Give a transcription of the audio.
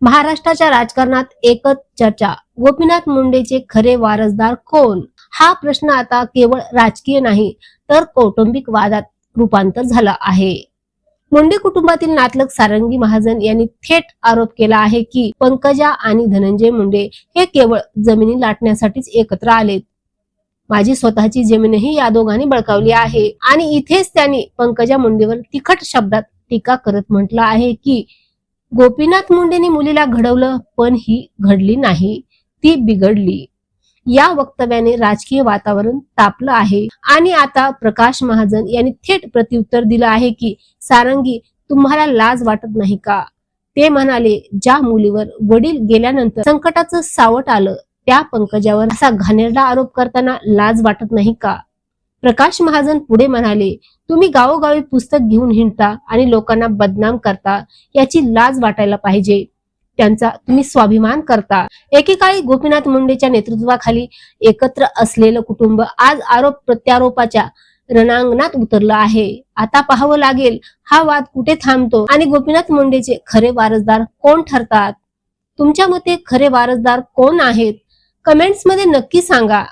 महाराष्ट्राच्या राजकारणात एकच चर्चा, गोपीनाथ मुंडेचे खरे वारसदार कोण? हा प्रश्न आता केवळ राजकीय नाही तर कौटुंबिक वादात रूपांतर झाला आहे. मुंडे कुटुंबातील नातलग सारंगी महाजन यांनी थेट आरोप केला आहे की पंकजा आणि धनंजय मुंडे हे केवळ जमिनी लाटण्यासाठीच एकत्र आलेत. माझी स्वतःची जमीनही या दोघांनी बळकावली आहे. आणि इथेच त्यांनी पंकजा मुंडेवर तिखट शब्दात टीका करत म्हटलं आहे की गोपीनाथ मुंडेंनी मुलीला घडवलं पण ही घडली नाही, ती बिघडली. या वक्तव्याने राजकीय वातावरण तापलं आहे. आणि आता प्रकाश महाजन यांनी थेट प्रत्युत्तर दिलं आहे की सारंगी, तुम्हाला लाज वाटत नाही का? ते म्हणाले, ज्या मुलीवर वडील गेल्यानंतर संकटाचं सावट आलं त्या पंकजावर असा घाणेरडा आरोप करताना लाज वाटत नाही का? प्रकाश महाजन पुढे म्हणाले, तुम्ही गावोगावी पुस्तक घेऊन हिंडता आणि लोकांना बदनाम करता, याची लाज वाटायला पाहिजे. त्यांचा तुम्ही स्वाभिमान करता. एकेकाळी गोपीनाथ मुंडेच्या नेतृत्वाखाली एकत्र असलेलं कुटुंब आज आरोप प्रत्यारोपाच्या रणांगणात उतरलं आहे. आता पाहावं लागेल हा वाद कुठे थांबतो आणि गोपीनाथ मुंडेचे खरे वारसदार कोण ठरतात. तुमच्या मते खरे वारसदार कोण आहेत? कमेंट्स मध्ये नक्की सांगा.